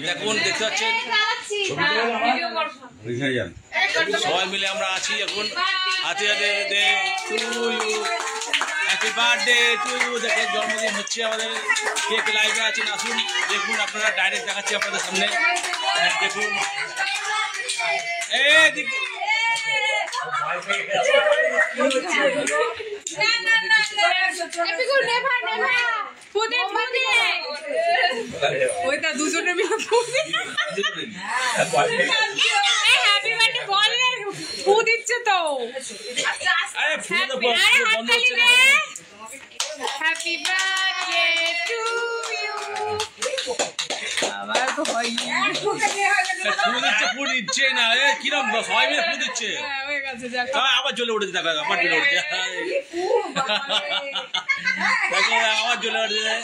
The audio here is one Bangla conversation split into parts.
দেখুন দেখতে পাচ্ছেন সবাই মিলে আমরা আছি এখন হাতে হাতে হ্যাপি বার্থডে টু ইউ। দেখেন জন্মদিন হচ্ছে আমাদের, কে কে লাইভে আছেন আসুন দেখুন, আপনারা ডাইরেক্ট দেখাচ্ছি আপনাদের সামনে। দেখুন দুজনে মিলে ফু দিচ্ছে তো। Happy birthday to you. আমার তো হয় ফু দিচ্ছে না, কিরম সবাই মিলে ফু দিচ্ছে, আবার জ্বলে উঠেছে। দেখো আবার জ্বলে উঠেছে, দেখো আবার জ্বলে উঠেছে।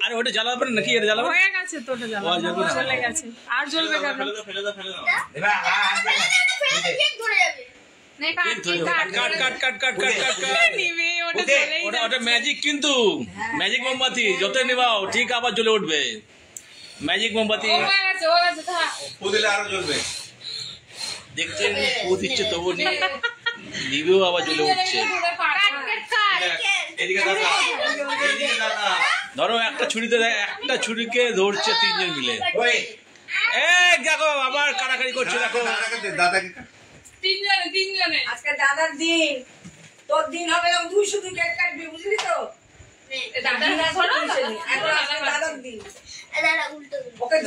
আরে ওটা জ্বালাবে নাকি? এটা জ্বালাবে হয়ে গেছে তো, ওটা জ্বালাবে চলে গেছে, আর জ্বলবে কেন? ওটা ম্যাজিক, কিন্তু ম্যাজিক মোমবাতি যতই নেবাও ঠিক আবার জ্বলে উঠবে। ম্যাজিক মোমবাতি আরো জ্বলবে, দেখছেন ফু দিচ্ছে তবু নিবেও আবার জ্বলে উঠছে। ধরো একটা ছুরিকে ধরছে তিনজন মিলে, দেখো আবার কাড়াকাড়ি করছে। দেখো তিনজনে আজকে দাদার দিন, তোর দিন হবে, তুই শুধু কেক কাটবি, বুঝলি তো? দাদার দিন ওকে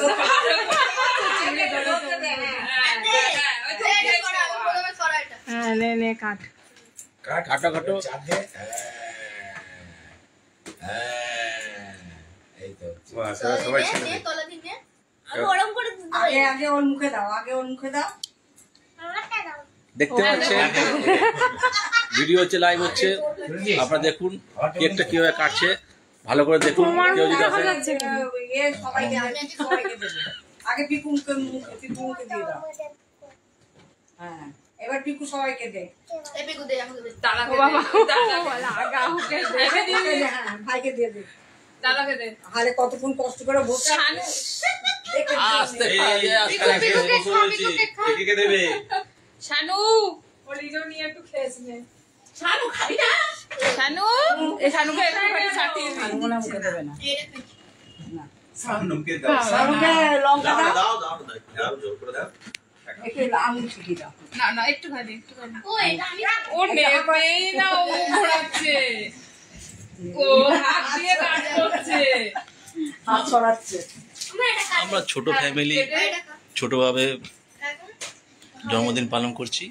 কাট খাটো খাটো আগে ওর মুখে দাও, আগে ওর মুখে দাও। দেখতে পাচ্ছেন ভিডিও হচ্ছে, লাইভ হচ্ছে, আপনারা দেখুন কেকটা কিভাবে কাটছে, ভালো করে দেখুন। কেউ যদি আগে পিকুকে দিয়ে দাও। হ্যাঁ, এবার পিকু সবাইকে দে। ভাইকে দিয়ে দে, দাদাকে দে। আরে কতক্ষণ কষ্ট করে বসে দেবে শানু, ওলিজো নিয়ে একটু খেয়েছে। শানু খাবি না? শানু শানুকে একটু চাটি মনে মুখে দেবে না। না শানুকে দাও, শানুকে লঙ্কা দাও, দাও জোর করে দাও, একটু আঙুল ছিকি দাও। না না একটু খালি, একটু খালি। ও নেবে না, ও ঘোরাচ্ছে, ও হাত দিয়ে কাজ করছে, হাত ছড়াচ্ছে। আমরা ছোট ফ্যামিলি, ছোটভাবে জন্মদিন পালন করছি।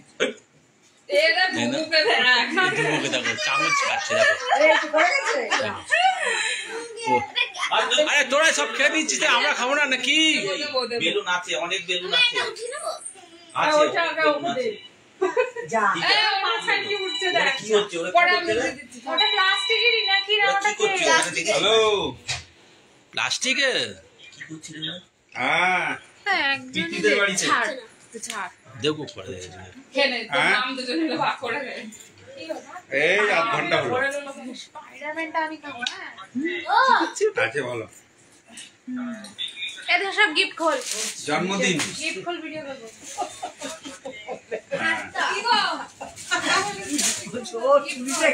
চামচ কাটছে, আরে তোরা সব খেয়ে দিচ্ছিস, আমরা খাবো না নাকি? বেলুন আছে, অনেক বেলুন আছে। প্লাস্টিকের দেখো পরে এই আধ ঘন্টা হলো। আছে বলো, এটা সব গিফট খোল, জন্মদিন গিফট খোল, ভিডিও করব।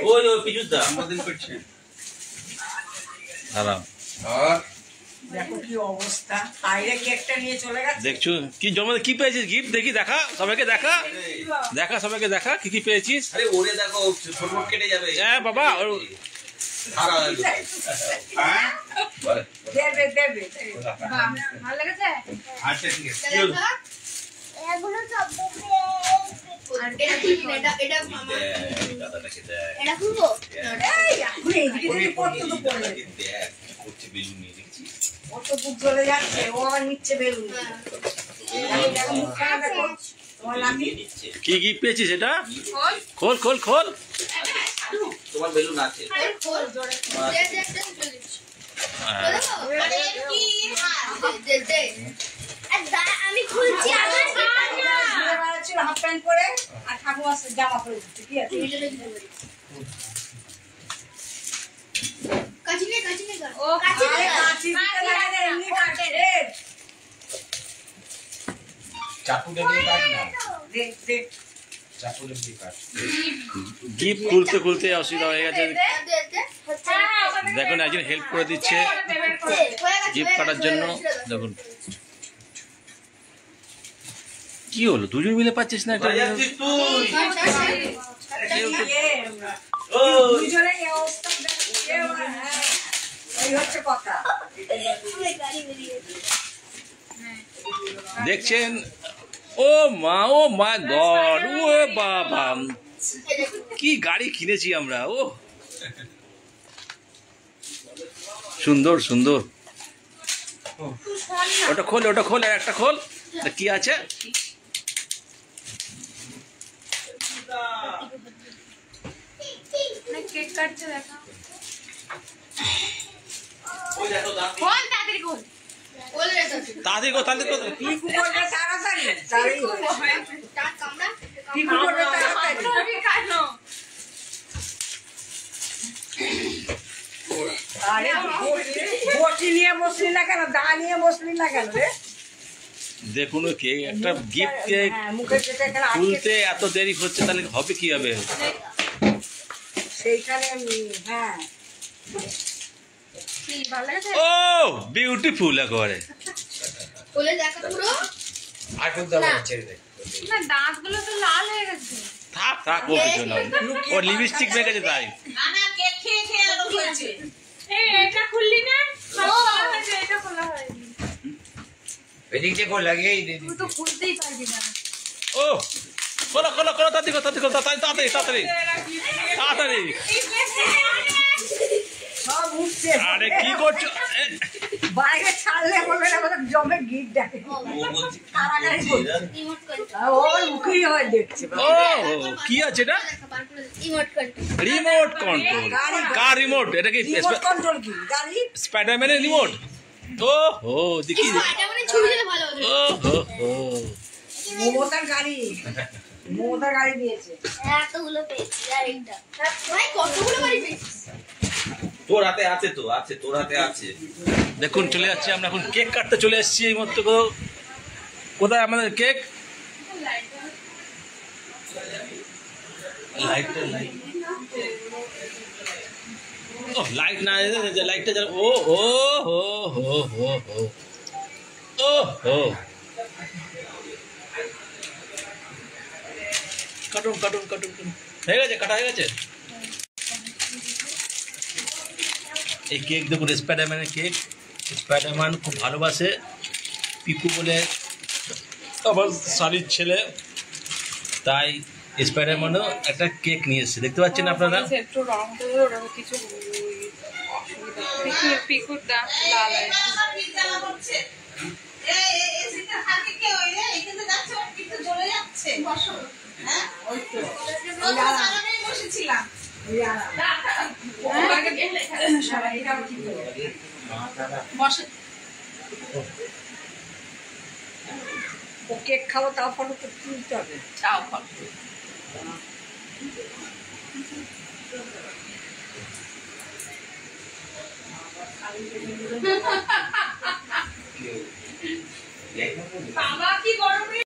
ওই পিজুস দা জন্মদিন করছে। দাঁড়াও, আর দেখো কি অবস্থা, বাইরে কেকটা নিয়ে চলে গেছে। দেখছো কি জন্মদিন কি পেয়েছিস গিফট? দেখি দেখা, সবাইকে দেখা, দেখা সবাইকে দেখা কি কি পেয়েছিস। আরে ওরে দেখো ছোট কেটে যাবে। হ্যাঁ বাবা, দেবে দেবে, ভালো লেগেছে? আচ্ছা ঠিক আছে, এগুলো সব দেবে। আর এটা কি? এটা মামা দাদাটাকে দেয়। এটা খুলবো? এই এখন এইদিকে দিকে পড়তে তো পড়ে দেখ করছে, বেলুন নিয়ে দেখছিস, ও তো বুক জ্বলে যাচ্ছে, ও আবার নিচ্ছে বেলুন। দেখো মুখখানা দেখো, তোমার নাতি কি গিফট পেয়েছিস? এটা খোল খোল খোল, তোমার বেলুন আছে, খোল জোরে দে দে দে দিচ্ছি। আরে কি দে দে, আমি খুলছি। আমার ছিল হাফ প্যান্ট পরে আর ঠাকুর জামা পরে, কি আছে কাচিনে কাচিনে কর ও কাচিনে কাচি লাগে না এমনি কাটে রে চাকু দিয়ে কাট না দেখ দেখ চাকু দিয়ে কাট গিফট খুলতে খুলতে অসুবিধা হয়ে গেছে। দেখুন একজন হেল্প করে দিচ্ছে গিফট কাটার জন্য। দেখুন কি হলো, দুজন মিলে পাচ্ছিস না একটা? দুজনে এই অবস্থা এই হচ্ছে কথা। দেখছেন, ও মা গড, ও বাবা কি গাড়ি কিনেছি আমরা। ও সুন্দর সুন্দর। ওটা খোল, ওটা খোল, আর একটা খোল। কি আছে? কেক কাটছে দেখা কোন তাড়াতাড়ি কোন বলে রে তো তাড়াতাড়ি কর, তাড়াতাড়ি কর। পিকু করবে তাড়াতাড়ি তাড়াতাড়ি তার কামড়া পিকু করবে তাড়াতাড়ি কানো আরে বসি নিয়ে বসলি না কেন, দা নিয়ে বসলি না কেন রে? দেখুন কেক, একটা গিফট কেক হ্যাঁ, মুখে যেটা এখানে আটকে খুলতে এত দেরি হচ্ছে, তাহলে হবে কি হবে? সেইখানে হ্যাঁ কি ভালো লাগে ও বিউটিফুল একেবারে। বলে দেখা পুরো আর কোন দাও ছেড়ে দে না দাঁতগুলো তো লাল হয়ে গেছে থাক থাক, ও কিছু না, ওর লিপস্টিক মেখেছে তাই। না কেক খেয়ে খেয়ে আরো হয়েছে। এই এটা খুললি না এটা খোলা হয়নি এদিক দিয়ে কো লাগিয়েই দে তুই তো খুলতেই পারবি না ও খোলো খোলো খোলো, তাড়াতাড়ি খোলো, তাড়াতাড়ি খোলো, তাড়াতাড়ি তাড়াতাড়ি তাড়াতাড়ি। সব উঠছে। আরে কি করছো? বাইরে ছাড়লে বলবে না কোথাও জমে গিট দেখে কারাগারি করছে। রিমোট কন্ট্রোল ওর মুখেই হয় দেখছে। ও কি আছে এটা? Remote control remote control. কার রিমোট? এটা কি রিমোট কন্ট্রোল কি গাড়ি? স্পাইডারম্যানের রিমোট? ও হো দেখি, এটা মানে ছবি দিলে ভালো হবে ও হো হো। মমতার গাড়ি, মমতার গাড়ি দিয়েছে। এতগুলো পেয়েছি আর একটা ভাই কতগুলো বাড়ি পেয়েছিস তোর হাতে আছে তো, আছে তোর হাতে আছে। দেখুন চলে যাচ্ছে, আমরা এখন কেক কাটতে চলে এসেছি এই মতো। কোথায় আমাদের কেক? লাইটটা লাইট, ও লাইট না, লাইটটা জ্বালা। ও ও হো হো হো হো ও হো। কাটুন কাটুন কাটুন কাটুন। হয়ে গেছে, কাটা হয়ে গেছে। এই কেক দেখুন, স্পাইডারম্যানের কেক। স্পাইডারম্যান খুব ভালোবাসে পিকু বলে আমার শালির ছেলে, তাই স্পাইডারম্যানও একটা কেক নিয়ে এসেছে। দেখতে পাচ্ছেন আপনারা। একটু রং দেবে, ওটা কিছু পিকুর দাম লাল আছে। ও কেক খাবো, তাও ফটো তুলতে হবে। চাও ফটো কি বাবা কি গরমে